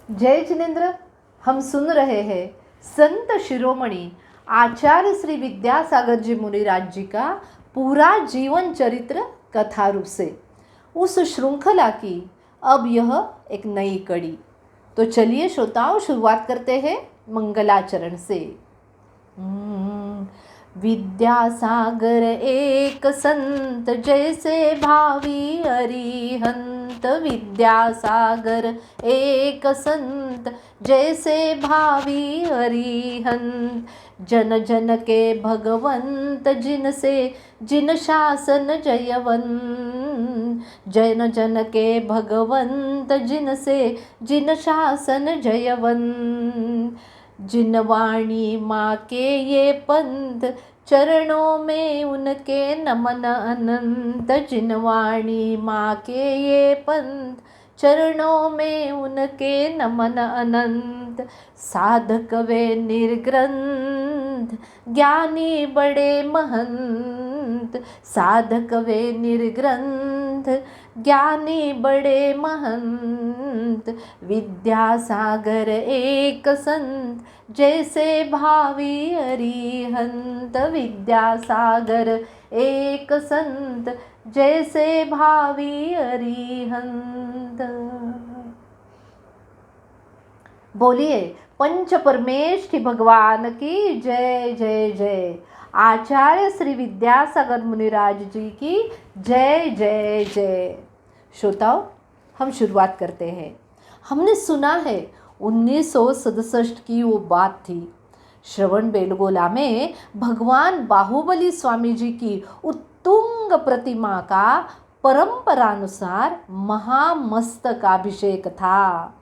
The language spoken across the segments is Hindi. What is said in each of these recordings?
जय जिनेन्द्र। हम सुन रहे हैं संत शिरोमणि आचार्य श्री विद्यासागर जी मुनिराज जी का पूरा जीवन चरित्र कथा रूप से उस श्रृंखला की अब यह एक नई कड़ी। तो चलिए श्रोताओं, शुरुआत करते हैं मंगलाचरण से। विद्यासागर एक संत जैसे भावी अरिहंत। विद्यासागर एक संत जैसे भावी अरिहंत। जन जन के भगवंत जिनसे जिन शासन जयवंत। जन जन के भगवंत जिनसे जिन शासन जयवंत। जिन वाणी माँ के ये पंथ चरणों में उनके नमन अनंत। जिन वाणी माँ के ये पंथ चरणों में उनके नमन अनंत। साधक वे निर्ग्रंथ ज्ञानी बड़े महंत। साधक वे निर्ग्रंथ ज्ञानी बड़े महंत। विद्यासागर एक संत जैसे भावी अरिहंत। विद्यासागर एक संत जैसे भावी अरिहंत। बोलिए पंच परमेष्ठि भगवान की जय जय जय। आचार्य श्री विद्यासागर मुनिराज जी की जय जय जय। श्रोताओं, हम शुरुआत करते हैं। हमने सुना है 1967 की वो बात थी। श्रवण बेलगोला में भगवान बाहुबली स्वामी जी की उत्तुंग प्रतिमा का परंपरानुसार महामस्तकाभिषेक था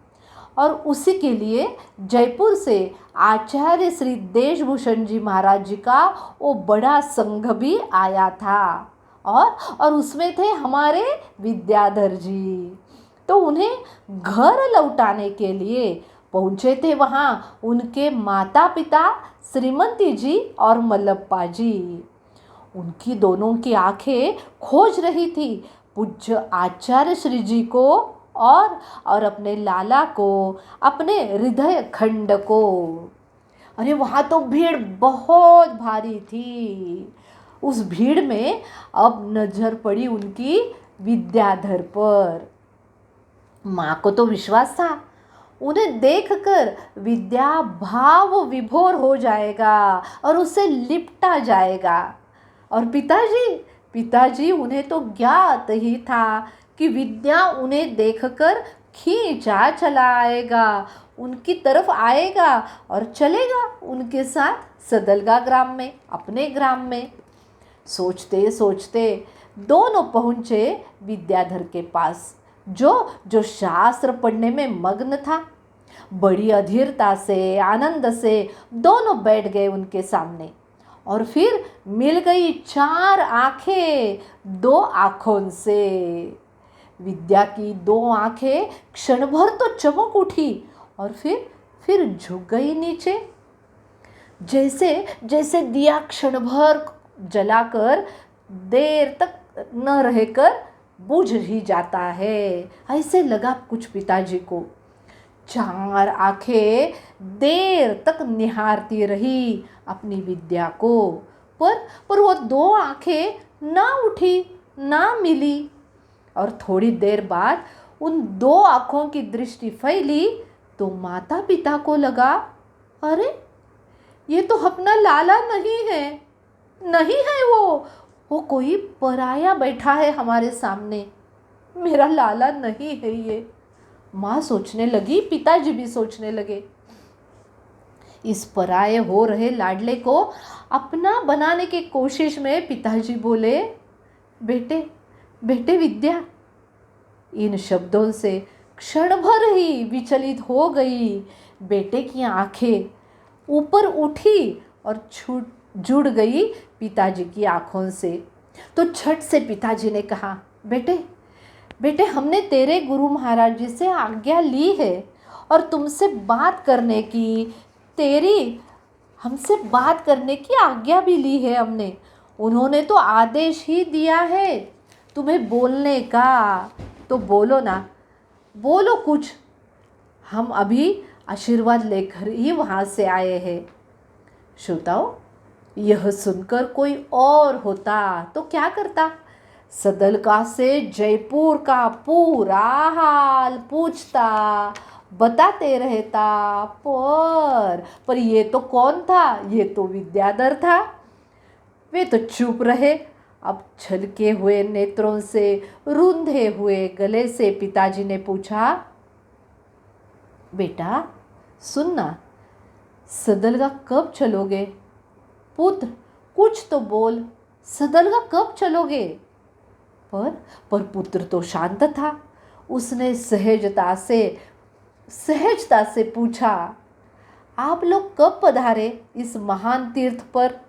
और उसी के लिए जयपुर से आचार्य श्री देशभूषण जी महाराज जी का वो बड़ा संघ भी आया था और उसमें थे हमारे विद्याधर जी। तो उन्हें घर लौटाने के लिए पहुँचे थे वहाँ उनके माता पिता श्रीमती जी और मल्लप्पा जी। उनकी दोनों की आंखें खोज रही थी पूज्य आचार्य श्री जी को और अपने लाला को, अपने हृदय खंड को। अरे वहाँ तो भीड़ बहुत भारी थी। उस भीड़ में अब नजर पड़ी उनकी विद्याधर पर। माँ को तो विश्वास था उन्हें देखकर विद्या भाव विभोर हो जाएगा और उससे लिपटा जाएगा। और पिताजी उन्हें तो ज्ञात ही था कि विद्या उन्हें देखकर खींचा चला आएगा, उनकी तरफ आएगा और चलेगा उनके साथ सदलगा ग्राम में, अपने ग्राम में। सोचते सोचते दोनों पहुँचे विद्याधर के पास, जो शास्त्र पढ़ने में मग्न था। बड़ी अधीरता से, आनंद से दोनों बैठ गए उनके सामने और फिर मिल गई 4 आंखें 2 आंखों से। विद्या की 2 आंखें क्षण भर तो चमक उठी और फिर झुक गई नीचे। जैसे दिया क्षण भर जलाकर देर तक न रहकर बुझ ही जाता है, ऐसे लगा कुछ पिताजी को। 4 आंखें देर तक निहारती रही अपनी विद्या को, पर वो 2 आंखें ना उठी ना मिली। और थोड़ी देर बाद उन 2 आंखों की दृष्टि फैली तो माता पिता को लगा, अरे ये तो अपना लाला नहीं है वो कोई पराया बैठा है हमारे सामने, मेरा लाला नहीं है ये। माँ सोचने लगी, पिताजी भी सोचने लगे। इस पराये हो रहे लाडले को अपना बनाने की कोशिश में पिताजी बोले, बेटे विद्या। इन शब्दों से क्षण भर ही विचलित हो गई बेटे की आंखें ऊपर उठी और जुड़ गई पिताजी की आंखों से। तो झट से पिताजी ने कहा, बेटे हमने तेरे गुरु महाराज जी से आज्ञा ली है और तुमसे बात करने की, हमसे बात करने की आज्ञा भी ली है हमने। उन्होंने तो आदेश ही दिया है तुम्हें बोलने का, तो बोलो ना, बोलो कुछ। हम अभी आशीर्वाद लेकर ही वहाँ से आए हैं। श्रोताओ, यह सुनकर कोई और होता तो क्या करता? सदलका से जयपुर का पूरा हाल पूछता, बताते रहता। पर ये तो कौन था? ये तो विद्याधर था। वे तो चुप रहे। अब छलके हुए नेत्रों से, रूंधे हुए गले से पिताजी ने पूछा, बेटा सुनना, सदलगा कब चलोगे? पुत्र कुछ तो बोल, सदलगा कब चलोगे? पर पुत्र तो शांत था। उसने सहजता से पूछा, आप लोग कब पधारे इस महान तीर्थ पर?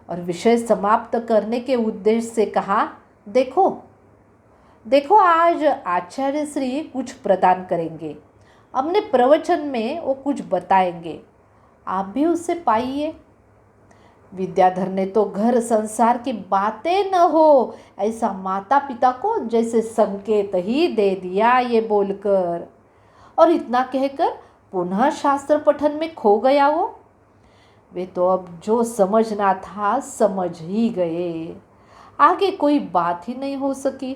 और विषय समाप्त करने के उद्देश्य से कहा, देखो आज आचार्य श्री कुछ प्रदान करेंगे। अपने प्रवचन में वो कुछ बताएंगे, आप भी उससे पाइए। विद्याधर ने तो घर संसार की बातें न हो ऐसा माता पिता को जैसे संकेत ही दे दिया ये बोलकर, और इतना कहकर पुनः शास्त्र पठन में खो गया वो। वे तो अब जो समझना था समझ ही गए। आगे कोई बात ही नहीं हो सकी।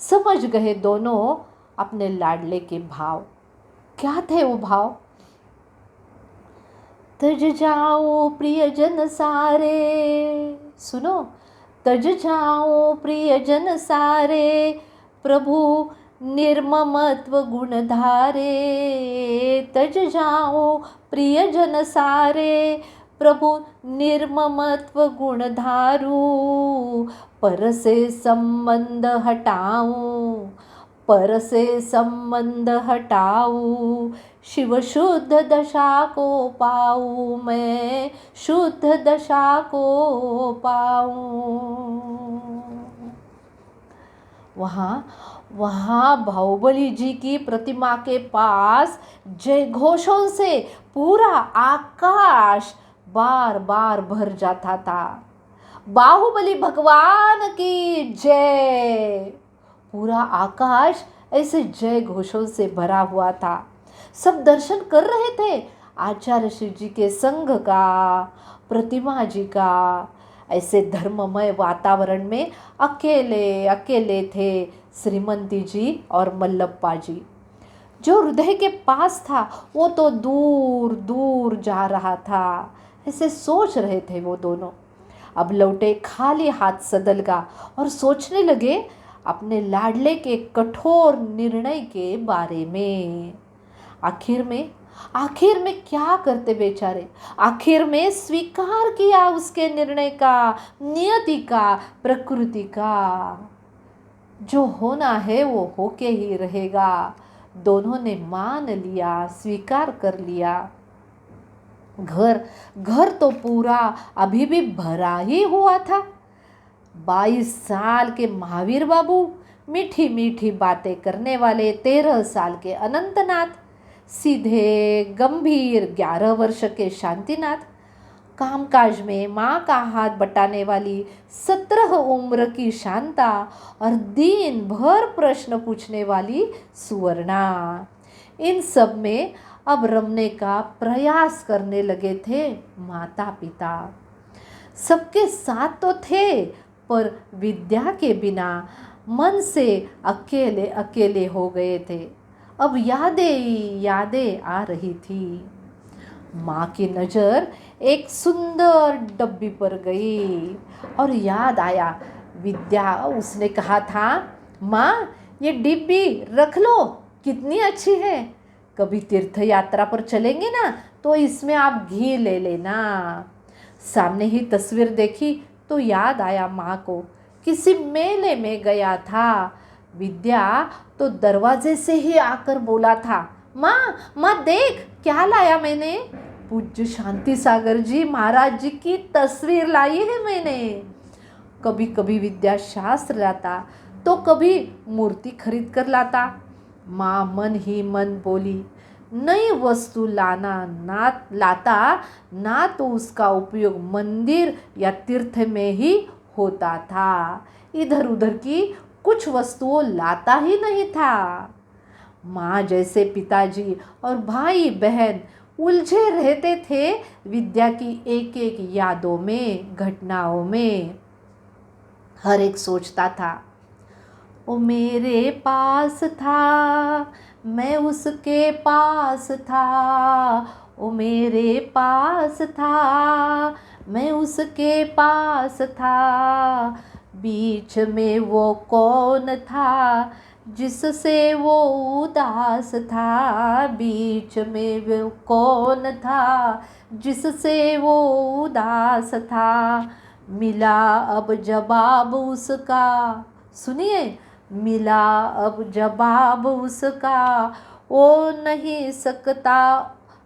समझ गए दोनों अपने लाडले के भाव। क्या थे वो भाव? तज जाओ प्रियजन सारे, सुनो, तज जाओ प्रियजन सारे, प्रभु निर्ममत्व गुण धारे। तज जाओ प्रियजन सारे, प्रभु निर्ममत्व गुण धारू। पर से संबंध हटाऊं, पर से संबंध हटाऊं, शिव शुद्ध दशा को पाऊं, मैं शुद्ध दशा को पाऊं। वहाँ बाहुबली जी की प्रतिमा के पास जय घोषों से पूरा आकाश बार बार भर जाता था। बाहुबली भगवान की जय। पूरा आकाश ऐसे जय घोषों से भरा हुआ था। सब दर्शन कर रहे थे आचार्य श्री जी के संघ का, प्रतिमा जी का। ऐसे धर्ममय वातावरण में अकेले अकेले थे श्रीमंती जी और मल्लप्पा जी। जो हृदय के पास था वो तो दूर दूर जा रहा था। ऐसे सोच रहे थे वो दोनों। अब लौटे खाली हाथ सदलगा और सोचने लगे अपने लाडले के कठोर निर्णय के बारे में। आखिर में क्या करते बेचारे? आखिर में स्वीकार किया उसके निर्णय का, नियति का, प्रकृति का। जो होना है वो होके ही रहेगा। दोनों ने मान लिया, स्वीकार कर लिया। घर तो पूरा अभी भी भरा ही हुआ था। 22 साल के महावीर बाबू, मीठी मीठी बातें करने वाले 13 साल के अनंतनाथ, सीधे गंभीर 11 वर्ष के शांतिनाथ, कामकाज में माँ का हाथ बटाने वाली 17 उम्र की शांता और दिन भर प्रश्न पूछने वाली सुवर्णा। इन सब में अब रमने का प्रयास करने लगे थे माता पिता। सबके साथ तो थे, पर विद्या के बिना मन से अकेले अकेले हो गए थे। अब यादें आ रही थी। माँ की नज़र एक सुंदर डब्बी पर गई और याद आया विद्या। उसने कहा था, माँ ये डिब्बी रख लो, कितनी अच्छी है। कभी तीर्थ यात्रा पर चलेंगे ना तो इसमें आप घी ले लेना। सामने ही तस्वीर देखी तो याद आया माँ को, किसी मेले में गया था। विद्या तो दरवाजे से ही आकर बोला था, माँ देख क्या लाया मैंने। पूज्य शांति सागर जी महाराज जी की तस्वीर लाई है मैंने। कभी कभी विद्या शास्त्र लाता तो कभी मूर्ति खरीद कर लाता। माँ मन ही मन बोली, नई वस्तु लाता ना तो उसका उपयोग मंदिर या तीर्थ में ही होता था, इधर उधर की कुछ वस्तुओं लाता ही नहीं था। माँ जैसे पिताजी और भाई बहन उलझे रहते थे विद्या की एक एक यादों में, घटनाओं में। हर एक सोचता था, वो मेरे पास था, मैं उसके पास था, वो मेरे पास था, मैं उसके पास था। बीच में वो कौन था जिससे वो उदास था, बीच में वो कौन था जिससे वो उदास था। मिला अब जवाब उसका, सुनिए, मिला अब जवाब उसका, ओ नहीं सकता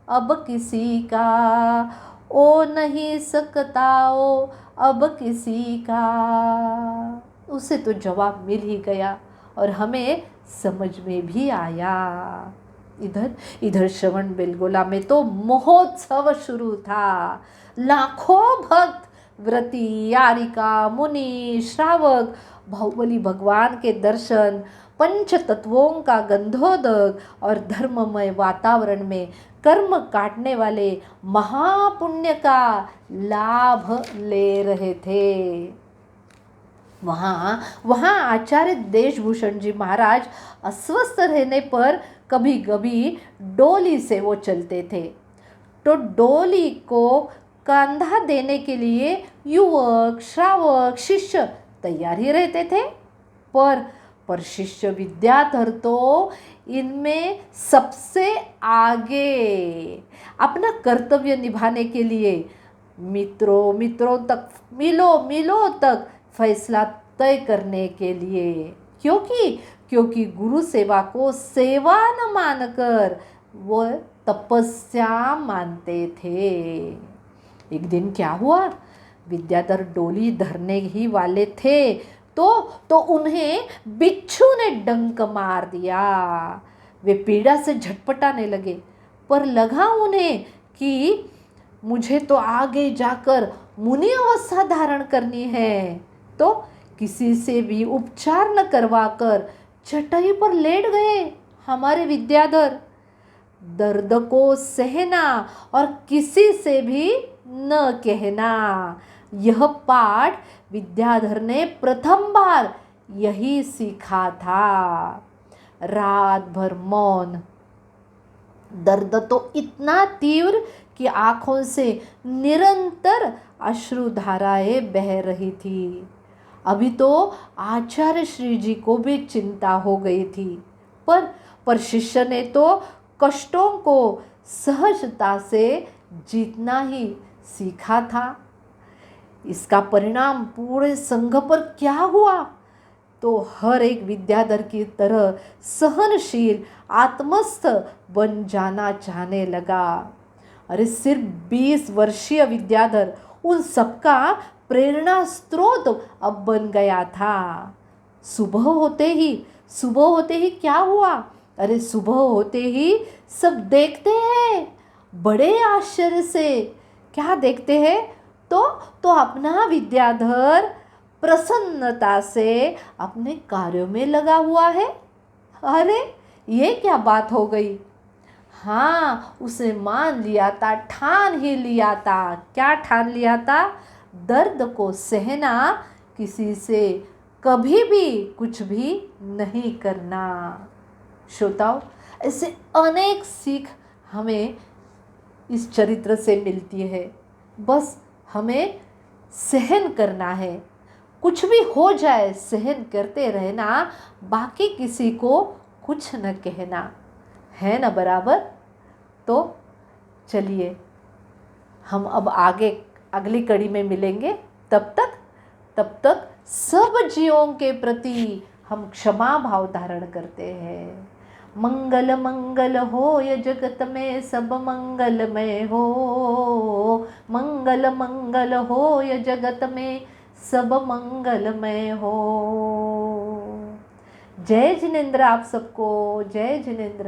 अब किसी का, ओ नहीं सकता ओ अब किसी का। उसे तो जवाब मिल ही गया और हमें समझ में भी आया। इधर इधर श्रवण बेलगोला में तो महोत्सव शुरू था। लाखों भक्त, व्रती, यारिका, मुनि, श्रावक बाहुबली भगवान के दर्शन, पंच तत्वों का गंधोदक और धर्ममय वातावरण में कर्म काटने वाले महापुण्य का लाभ ले रहे थे। वहाँ वहाँ आचार्य देशभूषण जी महाराज अस्वस्थ रहने पर कभी कभी डोली से वो चलते थे, तो डोली को कंधा देने के लिए युवक, श्रावक, शिष्य तैयार ही रहते थे। पर शिष्य विद्याधर तो इनमें सबसे आगे, अपना कर्तव्य निभाने के लिए मित्रों तक, मिलो तक फैसला तय करने के लिए, क्योंकि गुरु सेवा को सेवा न मानकर वो तपस्या मानते थे। एक दिन क्या हुआ, विद्याधर डोली धरने ही वाले थे तो उन्हें बिच्छू ने डंक मार दिया। वे पीड़ा से झटपटाने लगे, पर लगा उन्हें कि मुझे तो आगे जाकर मुनि अवस्था धारण करनी है, तो किसी से भी उपचार न करवाकर चटाई पर लेट गए हमारे विद्याधर। दर्द को सहना और किसी से भी न कहना, यह पाठ विद्याधर ने प्रथम बार यही सीखा था। रात भर मौन, दर्द तो इतना तीव्र कि आंखों से निरंतर अश्रुधाराएं बह रही थी। अभी तो आचार्य श्री जी को भी चिंता हो गई थी, पर शिष्य ने तो कष्टों को सहजता से जीतना ही सीखा था। इसका परिणाम पूरे संघ पर क्या हुआ, तो हर एक विद्याधर की तरह सहनशील, आत्मस्थ बन जाना चाहने लगा। अरे सिर्फ 20 वर्षीय विद्याधर उन सबका प्रेरणा स्रोत अब बन गया था। सुबह होते ही क्या हुआ, अरे सुबह होते ही सब देखते हैं बड़े आश्चर्य से। क्या देखते हैं, तो अपना विद्याधर प्रसन्नता से अपने कार्यों में लगा हुआ है। अरे ये क्या बात हो गई। हाँ, उसने मान लिया था, ठान ही लिया था। क्या ठान लिया था, दर्द को सहना, किसी से कभी भी कुछ भी नहीं करना। श्रोताओ, ऐसे अनेक सीख हमें इस चरित्र से मिलती है। बस हमें सहन करना है, कुछ भी हो जाए सहन करते रहना, बाकी किसी को कुछ न कहना, है ना बराबर। तो चलिए हम अब आगे अगली कड़ी में मिलेंगे। तब तक सब जीवों के प्रति हम क्षमा भाव धारण करते हैं। मंगल मंगल हो ये जगत में, सब मंगलमय हो। मंगल मंगल हो ये जगत में, सब मंगलमय हो। जय जिनेंद्र आप सबको, जय जिनेंद्र।